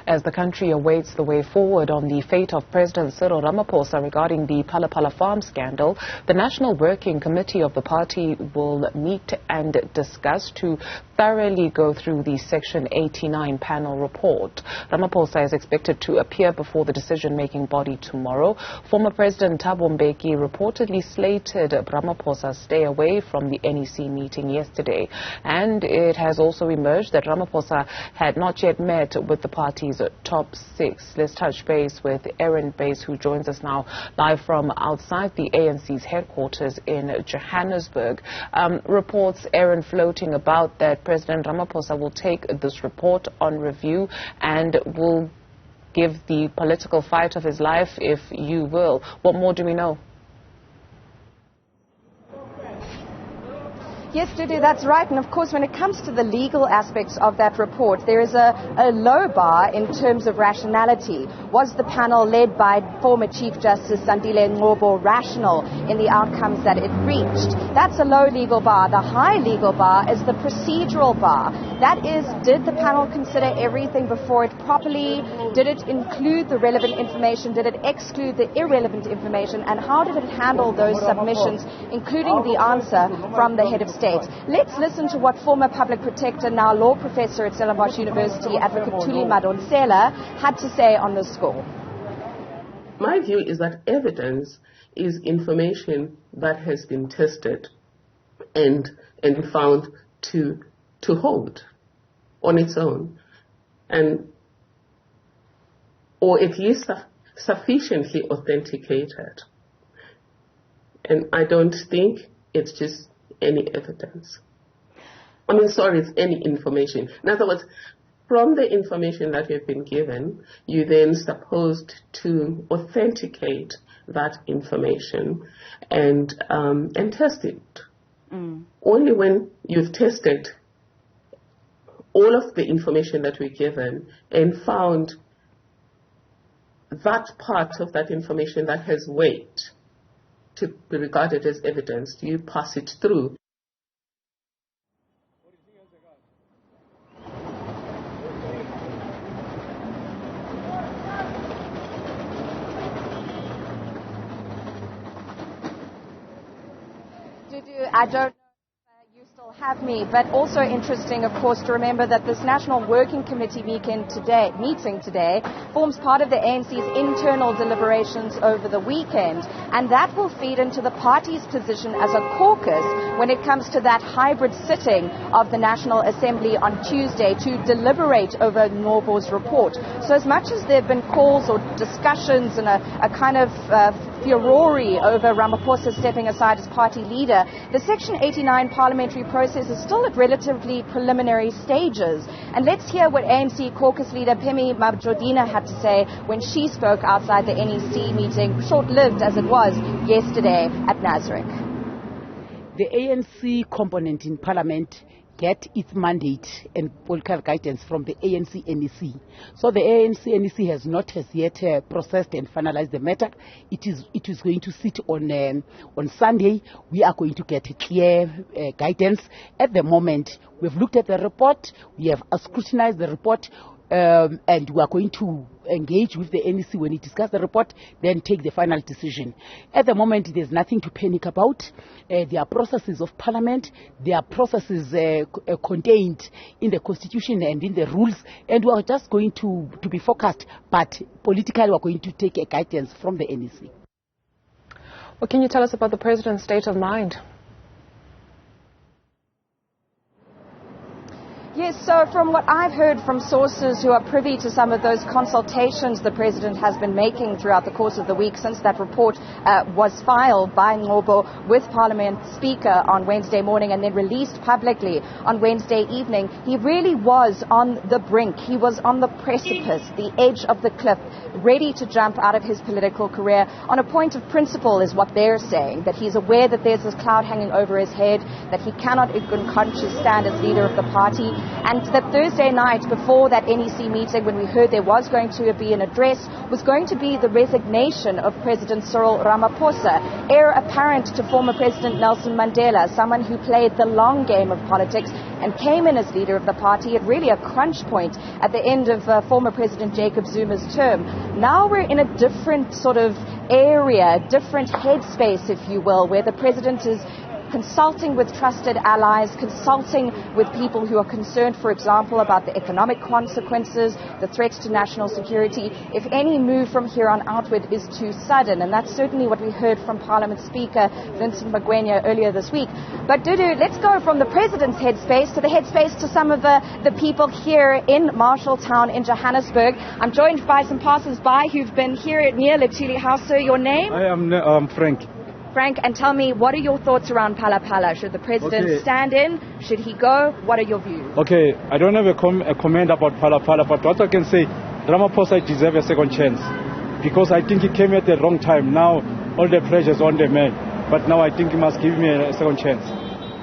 as the country awaits the way forward on the fate of President Cyril Ramaphosa regarding the Phala Phala farm scandal. The National Working Committee of the party will meet and discuss to thoroughly go through the Section 89 panel report. Ramaphosa is expected to appear before the decision-making body tomorrow. Former President Thabo Mbeki reportedly slated Ramaphosa stay away from the NEC meeting yesterday, and it has also emerged that Ramaphosa had not yet met with the party's top six. Let's touch base with Erin, who joins us now live from outside the ANC's headquarters in Johannesburg. Reports, Erin, floating about that President Ramaphosa will take this report on review and will give the political fight of his life, if you will. What more do we know? Yes, Dudu, that's right. And of course, when it comes to the legal aspects of that report, there is a low bar in terms of rationality. Was the panel led by former Chief Justice Sandile Ngcobo rational in the outcomes that it reached? That's a low legal bar. The high legal bar is the procedural bar. That is, did the panel consider everything before it properly? Did it include the relevant information? Did it exclude the irrelevant information? And how did it handle those submissions, including the answer from the head of state? Let's listen to what former public protector, now law professor at Stellenbosch University, Advocate Thuli Madonsela, had to say on this score. My view is that evidence is information that has been tested and found to hold on its own, and or at least sufficiently authenticated. And I don't think it's just any evidence. It's any information. In other words, from the information that you've been given, you then supposed to authenticate that information and test it. Only when you've tested all of the information that we're given and found that part of that information that has weight to be regarded as evidence, do you pass it through? I don't know if you still have me, but also interesting, of course, to remember that this National Working Committee meeting today forms part of the ANC's internal deliberations over the weekend, and that will feed into the party's position as a caucus when it comes to that hybrid sitting of the National Assembly on Tuesday to deliberate over Ngcobo's report. So as much as there have been calls or discussions and a kind of furore over Ramaphosa stepping aside as party leader, the Section 89 parliamentary process is still at relatively preliminary stages. And let's hear what ANC caucus leader Phemi Mabjodina had to say when she spoke outside the NEC meeting, short-lived as it was, yesterday at Nasrec. The ANC component in Parliament get its mandate and political guidance from the ANC NEC. So the ANC NEC has not as yet processed and finalized the matter. It is going to sit on Sunday. We are going to get clear guidance. At the moment, we've looked at the report, we have scrutinized the report, and we are going to engage with the NEC when it discusses the report, then take the final decision. At the moment, there's nothing to panic about. There are processes of Parliament, there are processes contained in the Constitution and in the rules, and we are just going to be focused, but politically we are going to take a guidance from the NEC. What can you tell us about the President's state of mind? Yes, so from what I've heard from sources who are privy to some of those consultations the President has been making throughout the course of the week since that report was filed by Ngcobo with Parliament Speaker on Wednesday morning and then released publicly on Wednesday evening, he really was on the brink. He was on the precipice, the edge of the cliff, ready to jump out of his political career on a point of principle is what they're saying, that he's aware that there's this cloud hanging over his head, that he cannot in good conscience stand as leader of the party. And that Thursday night before that NEC meeting, when we heard there was going to be an address, was going to be the resignation of President Cyril Ramaphosa, heir apparent to former President Nelson Mandela, someone who played the long game of politics and came in as leader of the party at really a crunch point at the end of former President Jacob Zuma's term. Now we're in a different sort of area, different headspace, if you will, where the president is consulting with trusted allies, consulting with people who are concerned, for example, about the economic consequences, the threats to national security, if any move from here on outward is too sudden. And that's certainly what we heard from Parliament Speaker Vincent Magwenya earlier this week. But Dudu, let's go from the president's headspace to the headspace to some of the people here in Marshalltown in Johannesburg. I'm joined by some passers-by who've been here near Letuli House. Sir, your name? I am Frank. Frank, and tell me, what are your thoughts around Phala Phala? Should the president stand in? Should he go? What are your views? Okay, I don't have a comment about Phala Phala, but what I can say, Ramaphosa deserves a second chance because I think he came at the wrong time. Now all the pressure is on the man, but now I think he must give me a second chance.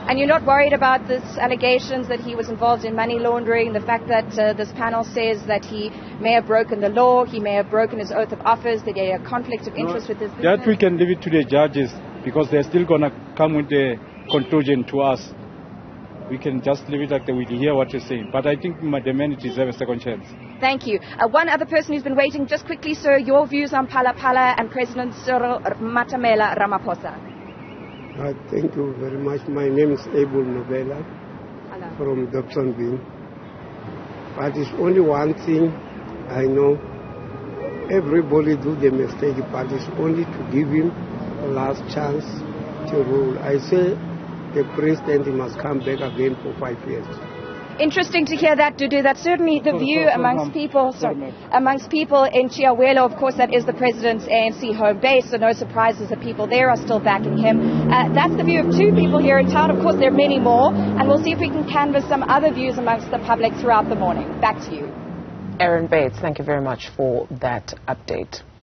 And you're not worried about this allegations that he was involved in money laundering, the fact that this panel says that he may have broken the law, he may have broken his oath of office, that he had a conflict of interest with his business? That we can leave it to the judges because they're still going to come with the conclusion to us. We can just leave it like that. We hear what you're saying. But I think the man deserves a second chance. Thank you. One other person who's been waiting, just quickly, sir, your views on Phala Phala and President Cyril Ramaphosa. Thank you very much. My name is Abel Novella from Dobsonville. But it's only one thing I know. Everybody do the mistake, but it's only to give him a last chance to rule. I say the president must come back again for 5 years. Interesting to hear that, Dudu. That's certainly the view amongst people. Amongst people in Chiawelo, of course, that is the president's ANC home base, so no surprises that people there are still backing him. That's the view of two people here in town. Of course, there are many more, and we'll see if we can canvass some other views amongst the public throughout the morning. Back to you. Erin Bates, thank you very much for that update.